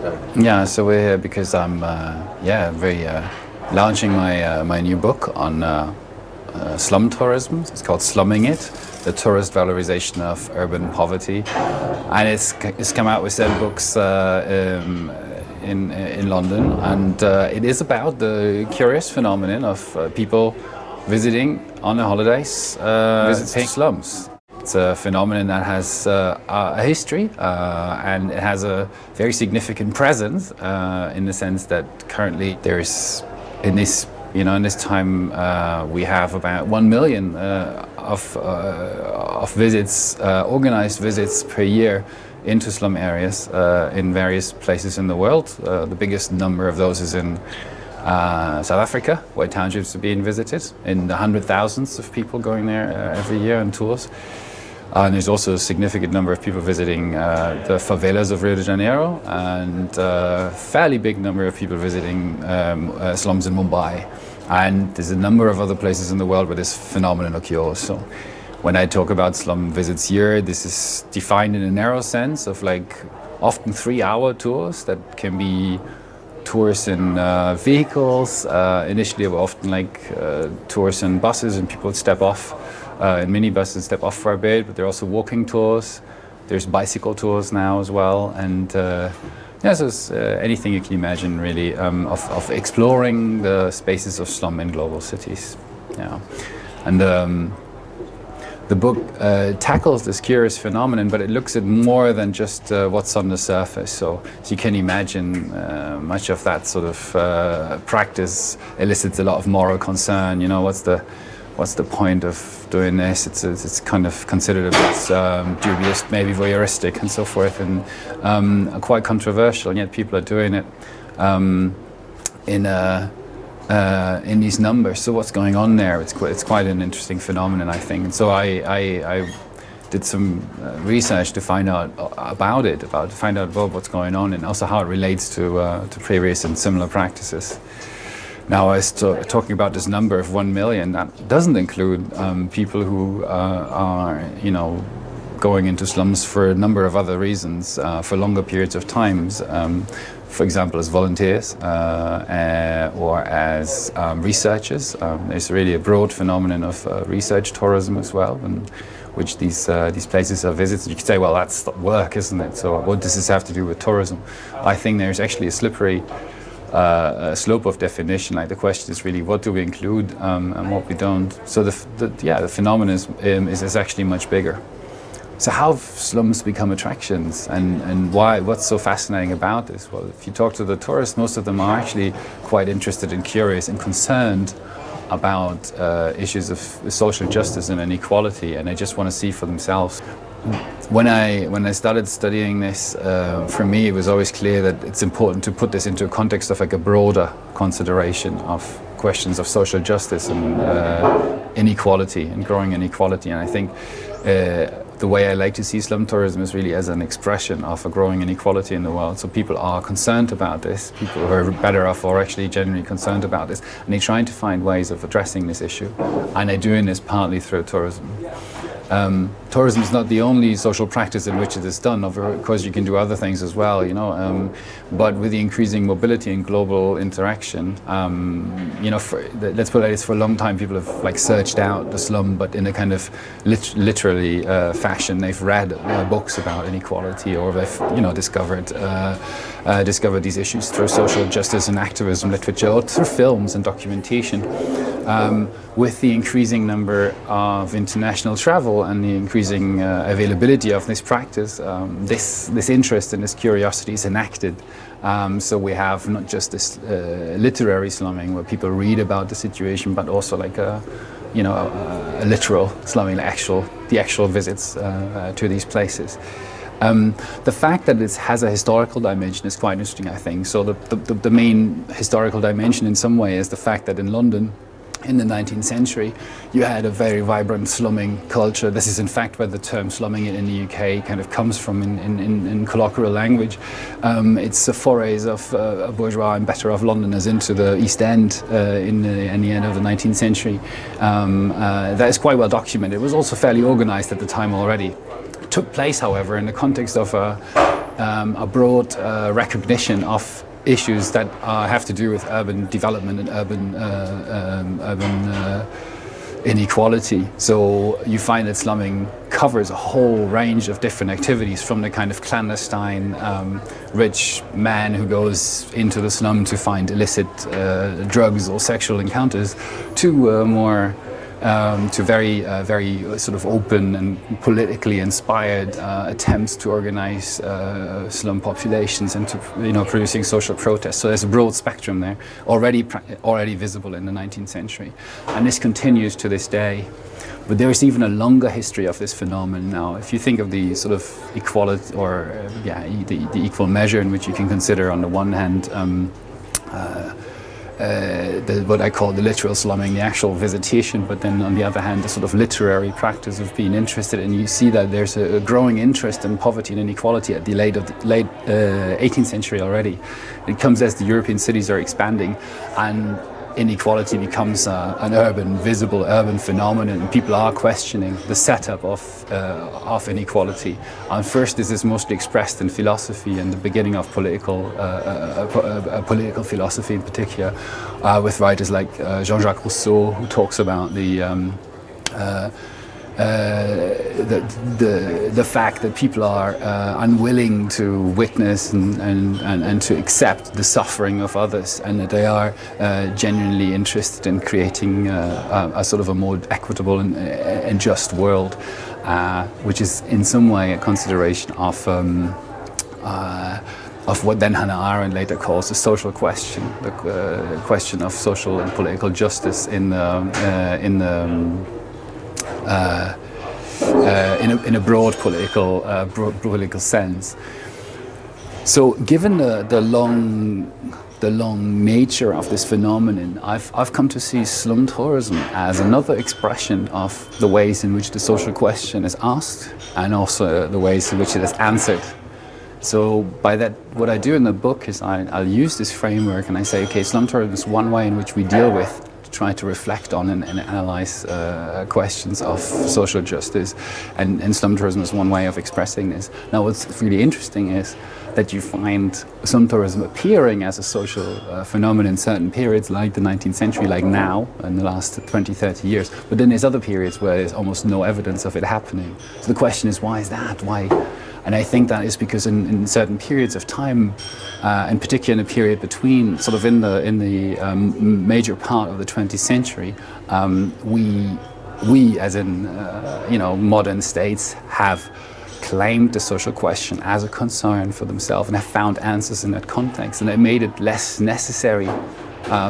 today? Yeah, so we're here because I'm launching my new book on slum tourism. It's called Slumming It, the tourist valorization of urban poverty. And it's come out with 7 books in London, and it is about the curious phenomenon of people visiting on their holidays, visiting slums. It's a phenomenon that has a history and it has a very significant presence in the sense that currently there's in this time we have about 1 million of visits, organized visits per year into slum areas in various places in the world. The biggest number of those is in South Africa, where townships are being visited, in the 100,000s of people going there every year on tours. And there's also a significant number of people visiting the favelas of Rio de Janeiro, and a fairly big number of people visiting slums in Mumbai. And there's a number of other places in the world where this phenomenon occurs. So when I talk about slum visits here, this is defined in a narrow sense of like often 3-hour tours that can be tours in vehicles. Initially, they were often like tours in buses, and people would step off in minibuses, step off for a bit. But there are also walking tours. There's bicycle tours now as well, and so it's anything you can imagine, really, of exploring the spaces of slum in global cities. Yeah, and the book tackles this curious phenomenon, but it looks at more than just what's on the surface. So you can imagine much of that sort of practice elicits a lot of moral concern. You know, what's the point of doing this? It's kind of considered a bit dubious, maybe voyeuristic and so forth, and quite controversial, and yet people are doing it in these numbers. So what's going on there? It's quite an interesting phenomenon, I think. And so I did some research to find out about it, find out about what's going on, and also how it relates to previous and similar practices. Now, I was talking about this number of 1 million. That doesn't include people who are, going into slums for a number of other reasons, for longer periods of times. For example, as volunteers or as researchers. There's really a broad phenomenon of research tourism as well, in which these places are visited. You could say, well, that's work, isn't it? So what does this have to do with tourism? I think there's actually a slippery slope of definition. Like, the question is really, what do we include and what we don't? So the phenomenon is actually much bigger. So how have slums become attractions, and why? What's so fascinating about this? Well, if you talk to the tourists, most of them are actually quite interested and curious and concerned about issues of social justice and inequality, and they just want to see for themselves. When I started studying this, for me it was always clear that it's important to put this into a context of like a broader consideration of questions of social justice and inequality and growing inequality. And I think the way I like to see slum tourism is really as an expression of a growing inequality in the world. So people are concerned about this, people who are better off are actually genuinely concerned about this, and they're trying to find ways of addressing this issue, and they're doing this partly through tourism. Tourism is not the only social practice in which it is done. Of course, you can do other things as well, but with the increasing mobility and global interaction, let's put it like this, for a long time people have like searched out the slum, but in a kind of literally fashion. They've read books about inequality, or they've discovered these issues through social justice and activism literature, or through films and documentation. With the increasing number of international travel and the increasing availability of this practice, this interest and this curiosity is enacted. So we have not just this literary slumming where people read about the situation, but also like a literal slumming, the actual visits to these places. The fact that it has a historical dimension is quite interesting, I think. So the main historical dimension in some way is the fact that in London, in the 19th century, you had a very vibrant slumming culture. This is in fact where the term slumming in the UK kind of comes from in colloquial language. It's the forays of bourgeois and better off Londoners into the East End in the end of the 19th century. That is quite well documented. It was also fairly organized at the time already. It took place, however, in the context of a broad recognition of issues that have to do with urban development and urban inequality. So you find that slumming covers a whole range of different activities, from the kind of clandestine rich man who goes into the slum to find illicit drugs or sexual encounters, to more to very sort of open and politically inspired attempts to organize slum populations and to producing social protests. So there's a broad spectrum there, already visible in the 19th century, and this continues to this day. But there is even a longer history of this phenomenon now. If you think of the sort of equality, or the equal measure in which you can consider, on the one hand, what I call the literal slumming, the actual visitation, but then on the other hand, the sort of literary practice of being interested. And you see that there's a growing interest in poverty and inequality at the late 18th century already. It comes as the European cities are expanding, and inequality becomes an visible urban phenomenon, and people are questioning the setup of inequality. And first, this is mostly expressed in philosophy and the beginning of political philosophy in particular, with writers like Jean-Jacques Rousseau, who talks about the fact that people are unwilling to witness and to accept the suffering of others, and that they are genuinely interested in creating a sort of a more equitable and just world, which is in some way a consideration of what then Hannah Arendt later calls the social question, the question of social and political justice in a broad political sense. So, given the long nature of this phenomenon, I've come to see slum tourism as another expression of the ways in which the social question is asked, and also the ways in which it is answered. So by that, what I do in the book is I'll use this framework, and I say, okay, slum tourism is one way in which we deal with, try to reflect on and analyze questions of social justice, and slum tourism is one way of expressing this. Now, what's really interesting is that you find slum tourism appearing as a social phenomenon in certain periods, like the 19th century, like now, in the last 20, 30 years. But then there's other periods where there's almost no evidence of it happening. So the question is, why is that? Why? And I think that is because in certain periods of time, in particular in the period between, sort of in the major part of the 20th century, we as in modern states have claimed the social question as a concern for themselves and have found answers in that context, and it made it less necessary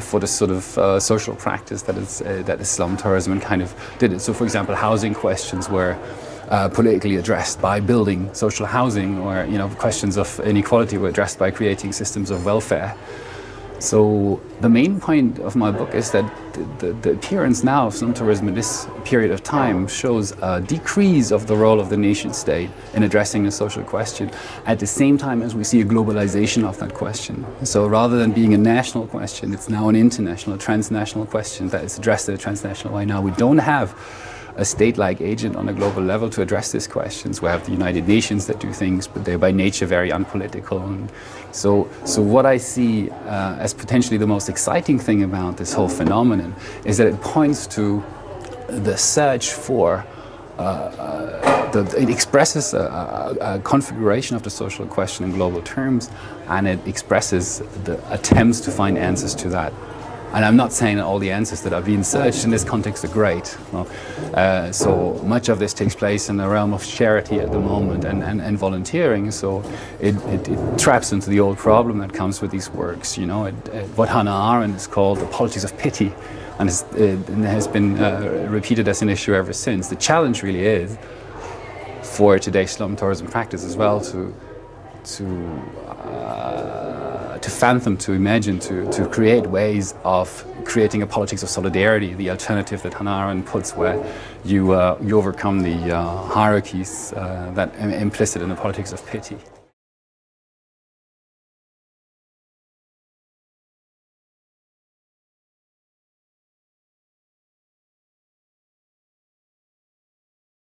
for the sort of social practice that is slum tourism, and kind of did it. So, for example, housing questions were politically addressed by building social housing, or questions of inequality were addressed by creating systems of welfare. So the main point of my book is that the appearance now of slum tourism in this period of time shows a decrease of the role of the nation state in addressing the social question, at the same time as we see a globalization of that question. So rather than being a national question, it's now an international, a transnational question that is addressed in a transnational way. Now we don't have a state-like agent on a global level to address these questions. We have the United Nations that do things, but they're by nature very unpolitical. And so what I see as potentially the most exciting thing about this whole phenomenon is that it points to the search for it expresses a configuration of the social question in global terms, and it expresses the attempts to find answers to that. And I'm not saying that all the answers that are being searched in this context are great. So much of this takes place in the realm of charity at the moment and volunteering. So it traps into the old problem that comes with these works. What Hannah Arendt has called the politics of pity, and it has been repeated as an issue ever since. The challenge really is for today's slum tourism practice as well to fathom, to imagine, to create ways of creating a politics of solidarity, the alternative that Hannah Arendt puts, where you overcome the hierarchies that are implicit in the politics of pity.